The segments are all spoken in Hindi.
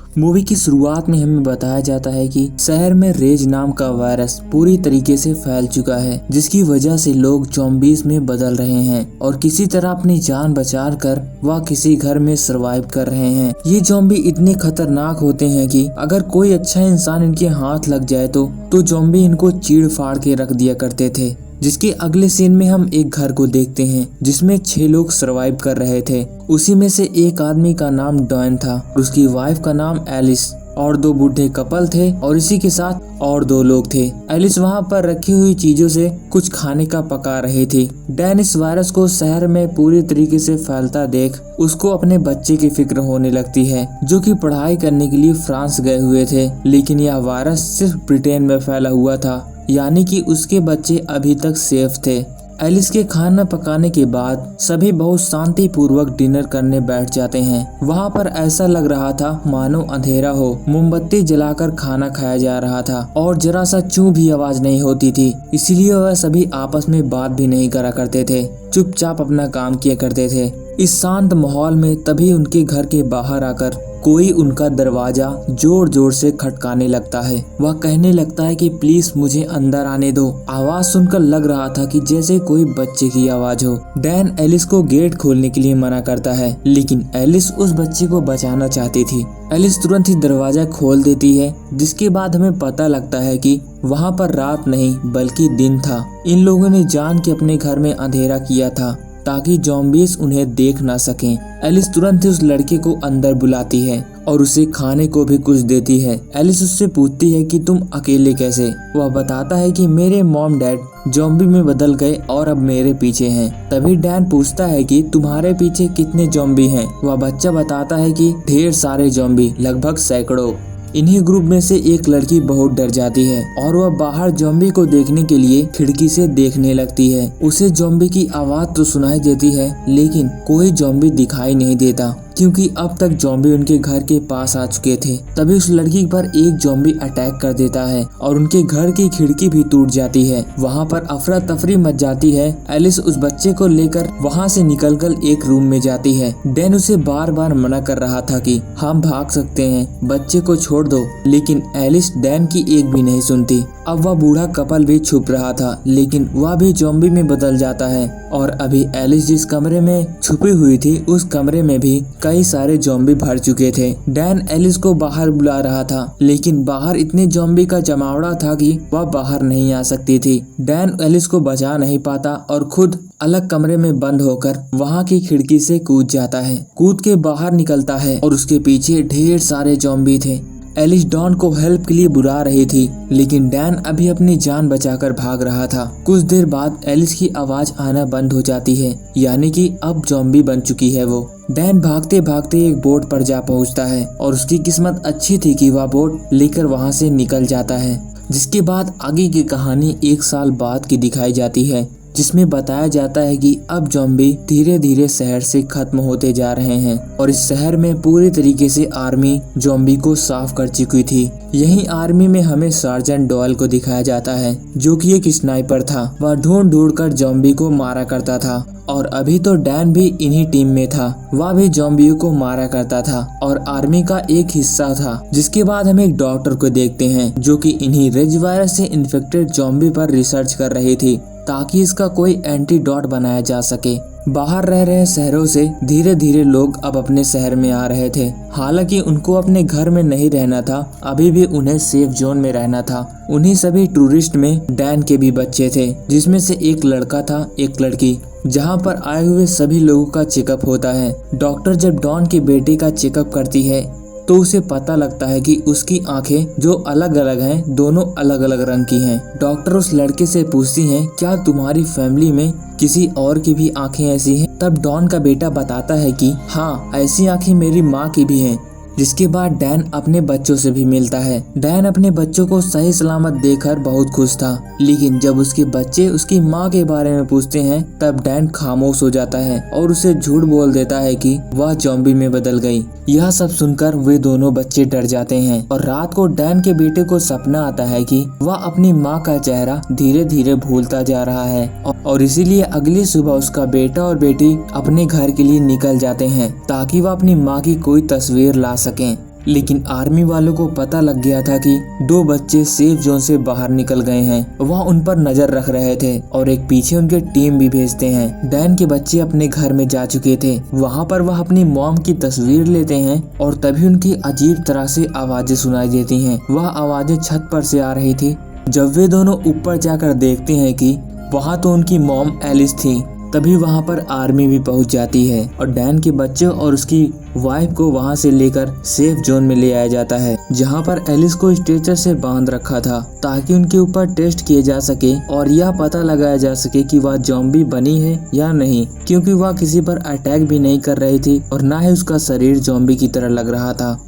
मूवी की शुरुआत में हमें बताया जाता है कि शहर में रेज नाम का वायरस पूरी तरीके से फैल चुका है, जिसकी वजह से लोग ज़ॉम्बीज़ में बदल रहे हैं और किसी तरह अपनी जान बचाकर वह किसी घर में सरवाइव कर रहे हैं। ये ज़ॉम्बी इतने खतरनाक होते हैं कि अगर कोई अच्छा इंसान इनके हाथ लग जाए तो ज़ॉम्बी इनको चीड़ फाड़ के रख दिया करते थे। जिसके अगले सीन में हम एक घर को देखते हैं जिसमें 6 लोग सरवाइव कर रहे थे। उसी में से एक आदमी का नाम डॉन था, उसकी वाइफ का नाम एलिस और 2 बूढ़े कपल थे और इसी के साथ और 2 लोग थे। एलिस वहां पर रखी हुई चीजों से कुछ खाने का पका रही थी। डैन इस वायरस को शहर में पूरी तरीके से फैलता देख उसको अपने बच्चे की फिक्र होने लगती है, जो कि पढ़ाई करने के लिए फ्रांस गए हुए थे। लेकिन यह वायरस सिर्फ ब्रिटेन में फैला हुआ था, यानी कि उसके बच्चे अभी तक सेफ थे। एलिस के खाना पकाने के बाद सभी बहुत शांति पूर्वक डिनर करने बैठ जाते हैं। वहाँ पर ऐसा लग रहा था मानो अंधेरा हो, मोमबत्ती जलाकर खाना खाया जा रहा था और जरा सा चूं भी आवाज नहीं होती थी। इसीलिए वह सभी आपस में बात भी नहीं करा करते थे, चुपचाप अपना काम किया करते थे। इस शांत माहौल में तभी उनके घर के बाहर आकर कोई उनका दरवाजा जोर जोर से खटकाने लगता है। वह कहने लगता है कि प्लीज मुझे अंदर आने दो। आवाज सुनकर लग रहा था कि जैसे कोई बच्चे की आवाज हो। डैन एलिस को गेट खोलने के लिए मना करता है, लेकिन एलिस उस बच्चे को बचाना चाहती थी। एलिस तुरंत ही दरवाजा खोल देती है, जिसके बाद हमें पता लगता है कि वहाँ पर रात नहीं बल्कि दिन था। इन लोगों ने जान के अपने घर में अंधेरा किया था ताकि ज़ॉम्बीज़ उन्हें देख ना सकें। एलिस तुरंत ही उस लड़के को अंदर बुलाती है और उसे खाने को भी कुछ देती है। एलिस उससे पूछती है कि तुम अकेले कैसे? वह बताता है कि मेरे मॉम डैड ज़ॉम्बी में बदल गए और अब मेरे पीछे हैं। तभी डैन पूछता है कि तुम्हारे पीछे कितने ज़ॉम्बी हैं? वह बच्चा बताता है कि ढेर सारे ज़ॉम्बी, लगभग सैकड़ों। इन्हीं ग्रुप में से एक लड़की बहुत डर जाती है और वह बाहर ज़ॉम्बी को देखने के लिए खिड़की से देखने लगती है। उसे ज़ॉम्बी की आवाज तो सुनाई देती है, लेकिन कोई ज़ॉम्बी दिखाई नहीं देता क्योंकि अब तक ज़ॉम्बी उनके घर के पास आ चुके थे। तभी उस लड़की पर एक ज़ॉम्बी अटैक कर देता है और उनके घर की खिड़की भी टूट जाती है। वहाँ पर अफरा तफरी मच जाती है। एलिस उस बच्चे को लेकर वहाँ से निकलकर एक रूम में जाती है। डैन उसे बार बार मना कर रहा था कि हम भाग सकते हैं, बच्चे को छोड़ दो, लेकिन एलिस डैन की एक भी नहीं सुनती। अब वह बूढ़ा कपल भी छुप रहा था, लेकिन वह भी ज़ॉम्बी में बदल जाता है और अभी एलिस जिस कमरे में छुपी हुई थी उस कमरे में भी कई सारे ज़ॉम्बी भर चुके थे। डैन एलिस को बाहर बुला रहा था, लेकिन बाहर इतने ज़ॉम्बी का जमावड़ा था कि वह बाहर नहीं आ सकती थी। डैन एलिस को बचा नहीं पाता और खुद अलग कमरे में बंद होकर वहां की खिड़की से कूद जाता है। कूद के बाहर निकलता है और उसके पीछे ढेर सारे ज़ॉम्बी थे। एलिस डॉन को हेल्प के लिए बुला रही थी, लेकिन डैन अभी अपनी जान बचाकर भाग रहा था। कुछ देर बाद एलिस की आवाज आना बंद हो जाती है, यानी कि अब ज़ॉम्बी बन चुकी है वो। डैन भागते भागते एक बोट पर जा पहुंचता है और उसकी किस्मत अच्छी थी कि वह बोट लेकर वहां से निकल जाता है। जिसके बाद आगे की कहानी 1 साल बाद की दिखाई जाती है, जिसमें बताया जाता है कि अब ज़ॉम्बी धीरे धीरे शहर से खत्म होते जा रहे हैं और इस शहर में पूरी तरीके से आर्मी ज़ॉम्बी को साफ कर चुकी थी। यही आर्मी में हमें सार्जेंट डॉयल को दिखाया जाता है, जो कि एक स्नाइपर था। वह ढूंढ ढूंढ कर ज़ॉम्बी को मारा करता था और अभी तो डैन भी इन्हीं टीम में था। वह भी ज़ॉम्बियों को मारा करता था और आर्मी का एक हिस्सा था। जिसके बाद हम एक डॉक्टर को देखते हैं जो कि इन्हीं रेज वायरस से इन्फेक्टेड ज़ॉम्बी पर रिसर्च कर रही थी ताकि इसका कोई एंटीडोट बनाया जा सके। बाहर रह रहे शहरों से धीरे धीरे लोग अब अपने शहर में आ रहे थे। हालांकि उनको अपने घर में नहीं रहना था, अभी भी उन्हें सेफ जोन में रहना था। उन्हीं सभी टूरिस्ट में डैन के भी बच्चे थे, जिसमें से एक लड़का था, एक लड़की। जहां पर आए हुए सभी लोगों का चेकअप होता है। डॉक्टर जब डॉन के बेटे का चेकअप करती है तो उसे पता लगता है कि उसकी आंखें जो अलग अलग हैं, दोनों अलग अलग रंग की हैं। डॉक्टर उस लड़के से पूछती हैं, क्या तुम्हारी फैमिली में किसी और की भी आंखें ऐसी हैं? तब डॉन का बेटा बताता है कि हाँ, ऐसी आंखें मेरी माँ की भी हैं। जिसके बाद डैन अपने बच्चों से भी मिलता है। डैन अपने बच्चों को सही सलामत देखकर बहुत खुश था, लेकिन जब उसके बच्चे उसकी माँ के बारे में पूछते हैं तब डैन खामोश हो जाता है और उसे झूठ बोल देता है कि वह ज़ॉम्बी में बदल गई। यह सब सुनकर वे दोनों बच्चे डर जाते हैं और रात को डैन के बेटे को सपना आता है कि वह अपनी माँ का चेहरा धीरे धीरे भूलता जा रहा है और इसीलिए अगली सुबह उसका बेटा और बेटी अपने घर के लिए निकल जाते हैं ताकि वह अपनी माँ की कोई तस्वीर ला सकें। लेकिन आर्मी वालों को पता लग गया था कि 2 बच्चे सेफ जोन से बाहर निकल गए हैं। वह उन पर नजर रख रहे थे और एक पीछे उनके टीम भी भेजते हैं। डैन के बच्चे अपने घर में जा चुके थे। वहाँ पर वह अपनी मॉम की तस्वीर लेते हैं और तभी उनकी अजीब तरह से आवाजें सुनाई देती हैं। वह आवाजें छत पर से आ रही थी। जब वे दोनों ऊपर जाकर देखते हैं कि वहाँ तो उनकी मॉम एलिस थी, तभी वहाँ पर आर्मी भी पहुँच जाती है और डैन के बच्चे और उसकी वाइफ को वहाँ से लेकर सेफ जोन में ले आया जाता है, जहाँ पर एलिस को स्ट्रेचर से बांध रखा था ताकि उनके ऊपर टेस्ट किए जा सके और यह पता लगाया जा सके कि वह ज़ॉम्बी बनी है या नहीं, क्योंकि वह किसी पर अटैक भी नहीं कर रही थी और न ही उसका शरीर ज़ॉम्बी की तरह लग रहा था।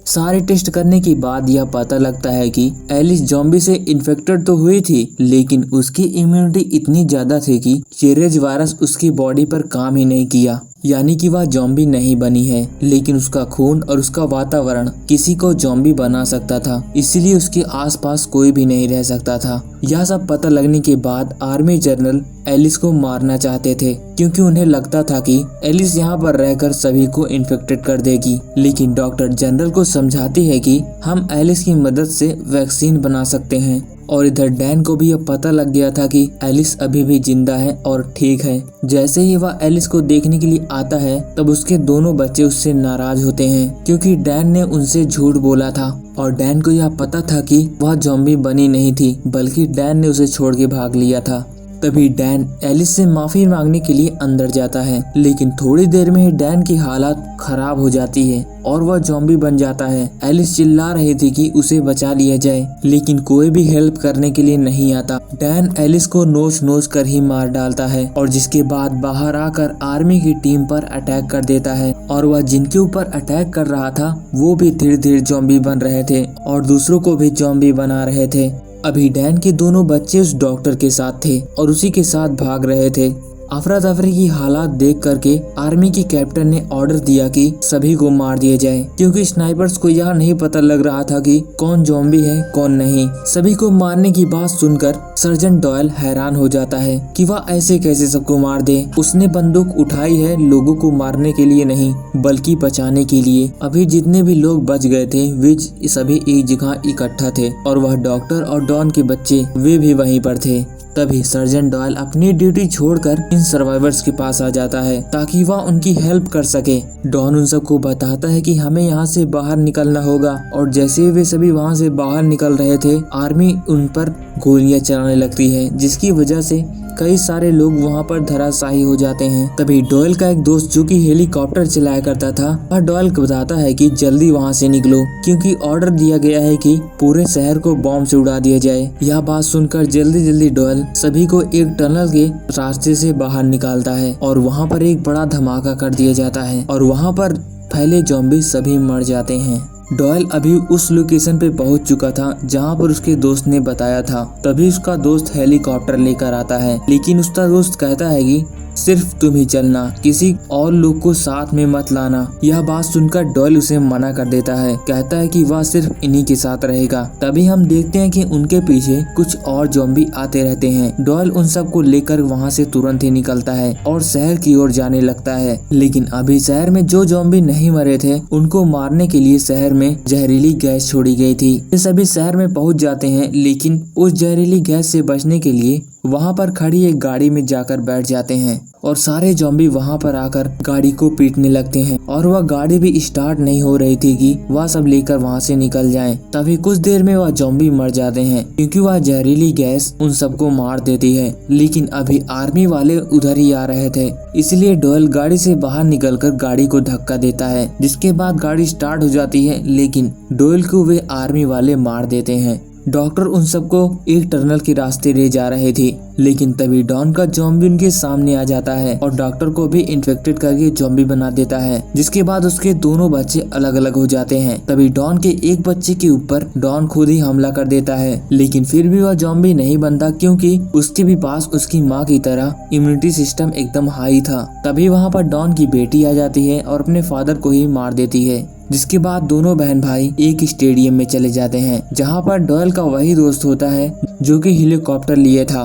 सारे टेस्ट करने के बाद यह पता लगता है कि एलिस ज़ॉम्बी से इन्फेक्टेड तो हुई थी, लेकिन उसकी इम्यूनिटी इतनी ज्यादा थी कि चेरेज वायरस उसकी बॉडी पर काम ही नहीं किया, यानी कि वह ज़ॉम्बी नहीं बनी है, लेकिन उसका खून और उसका वातावरण किसी को ज़ॉम्बी बना सकता था, इसीलिए उसके आसपास कोई भी नहीं रह सकता था। यह सब पता लगने के बाद आर्मी जनरल एलिस को मारना चाहते थे, क्योंकि उन्हें लगता था कि एलिस यहाँ पर रहकर सभी को इन्फेक्टेड कर देगी। लेकिन डॉक्टर जनरल को समझाती है कि हम एलिस की मदद से वैक्सीन बना सकते हैं। और इधर डैन को भी यह पता लग गया था कि एलिस अभी भी जिंदा है और ठीक है। जैसे ही वह एलिस को देखने के लिए आता है, तब उसके दोनों बच्चे उससे नाराज होते हैं, क्योंकि डैन ने उनसे झूठ बोला था और डैन को यह पता था कि वह ज़ॉम्बी बनी नहीं थी, बल्कि डैन ने उसे छोड़ के भाग लिया था। तभी डैन एलिस से माफी मांगने के लिए अंदर जाता है, लेकिन थोड़ी देर में ही डैन की हालत खराब हो जाती है और वह ज़ॉम्बी बन जाता है। एलिस चिल्ला रही थी कि उसे बचा लिया जाए, लेकिन कोई भी हेल्प करने के लिए नहीं आता। डैन एलिस को नोच नोच कर ही मार डालता है और जिसके बाद बाहर आकर आर्मी की टीम पर अटैक कर देता है और वह जिनके ऊपर अटैक कर रहा था वो भी धीरे धीरे ज़ॉम्बी बन रहे थे और दूसरों को भी ज़ॉम्बी बना रहे थे। अभी डैन के दोनों बच्चे उस डॉक्टर के साथ थे और उसी के साथ भाग रहे थे। अफरा तफरी की हालात देख करके आर्मी की कैप्टन ने ऑर्डर दिया कि सभी को मार दिया जाए, क्योंकि स्नाइपर्स को यह नहीं पता लग रहा था कि कौन ज़ॉम्बी है कौन नहीं। सभी को मारने की बात सुनकर सर्जन डॉयल हैरान हो जाता है कि वह ऐसे कैसे सबको मार दे। उसने बंदूक उठाई है लोगों को मारने के लिए नहीं, बल्कि बचाने के लिए। अभी जितने भी लोग बच गए थे वे सभी एक जगह इकट्ठा थे और वह डॉक्टर और डॉन के बच्चे वे भी वहीं पर थे। तभी सर्जन डॉयल अपनी ड्यूटी छोड़कर इन सर्वाइवर्स के पास आ जाता है ताकि वह उनकी हेल्प कर सके। डॉन उन सबको बताता है कि हमें यहाँ से बाहर निकलना होगा और जैसे ही वे सभी वहाँ से बाहर निकल रहे थे, आर्मी उन पर गोलियां चलाने लगती है, जिसकी वजह से कई सारे लोग वहाँ पर धराशायी हो जाते हैं। तभी डॉयल का एक दोस्त जो कि हेलीकॉप्टर चलाया करता था, वह डॉयल को बताता है कि जल्दी वहाँ से निकलो, क्योंकि ऑर्डर दिया गया है कि पूरे शहर को बॉम्ब से उड़ा दिया जाए। यह बात सुनकर जल्दी जल्दी डॉयल सभी को एक टनल के रास्ते से बाहर निकालता है और वहाँ पर एक बड़ा धमाका कर दिया जाता है और वहाँ पर फैले ज़ॉम्बी सभी मर जाते हैं। डॉयल अभी उस लोकेशन पे पहुंच चुका था जहां पर उसके दोस्त ने बताया था। तभी उसका दोस्त हेलीकॉप्टर लेकर आता है, लेकिन उसका दोस्त कहता है कि सिर्फ तुम ही चलना, किसी और लोग को साथ में मत लाना। यह बात सुनकर डॉयल उसे मना कर देता है, कहता है कि वह सिर्फ इन्हीं के साथ रहेगा। तभी हम देखते हैं कि उनके पीछे कुछ और ज़ॉम्बी आते रहते हैं। डॉयल उन सब को लेकर वहां से तुरंत ही निकलता है और शहर की ओर जाने लगता है। लेकिन अभी शहर में जो ज़ॉम्बी नहीं मरे थे उनको मारने के लिए शहर में जहरीली गैस छोड़ी गई थी। ये सभी शहर में पहुंच जाते हैं, लेकिन उस जहरीली गैस से बचने के लिए वहां पर खड़ी एक गाड़ी में जाकर बैठ जाते हैं और सारे ज़ॉम्बी वहां पर आकर गाड़ी को पीटने लगते हैं और वह गाड़ी भी स्टार्ट नहीं हो रही थी कि वह सब लेकर वहां से निकल जाएं। तभी कुछ देर में वह ज़ॉम्बी मर जाते हैं, क्योंकि वह जहरीली गैस उन सबको मार देती है। लेकिन अभी आर्मी वाले उधर ही आ रहे थे, इसलिए डॉयल गाड़ी से बाहर निकलकर गाड़ी को धक्का देता है, जिसके बाद गाड़ी स्टार्ट हो जाती है, लेकिन डॉयल को वे आर्मी वाले मार देते हैं। डॉक्टर उन सबको एक टनल के रास्ते ले जा रहे थे, लेकिन तभी डॉन का ज़ॉम्बी उनके सामने आ जाता है और डॉक्टर को भी इन्फेक्टेड करके ज़ॉम्बी बना देता है, जिसके बाद उसके दोनों बच्चे अलग अलग हो जाते हैं। तभी डॉन के एक बच्चे के ऊपर डॉन खुद ही हमला कर देता है, लेकिन फिर भी वह ज़ॉम्बी नहीं बनता, क्योंकि उसके भी पास उसकी माँ की तरह इम्यूनिटी सिस्टम एकदम हाई था। तभी वहाँ पर डॉन की बेटी आ जाती है और अपने फादर को ही मार देती है, जिसके बाद दोनों बहन भाई एक स्टेडियम में चले जाते हैं, जहां पर डॉयल का वही दोस्त होता है जो कि हेलीकॉप्टर लिए था।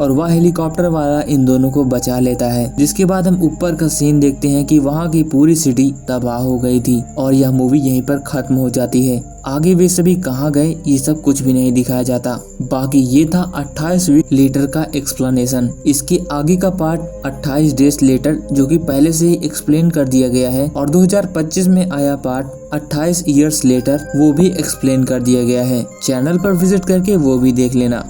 और वह हेलीकॉप्टर वाला इन दोनों को बचा लेता है। जिसके बाद हम ऊपर का सीन देखते हैं कि वहाँ की पूरी सिटी तबाह हो गई थी और यह मूवी यहीं पर खत्म हो जाती है। आगे वे सभी कहाँ गए ये सब कुछ भी नहीं दिखाया जाता। बाकी ये था 28 वीक लेटर का एक्सप्लेनेशन। इसके आगे का पार्ट 28 डेज लेटर जो कि पहले से ही एक्सप्लेन कर दिया गया है, और 2025 में आया पार्ट 28 ईयर्स लेटर वो भी एक्सप्लेन कर दिया गया है। चैनल पर विजिट करके वो भी देख लेना।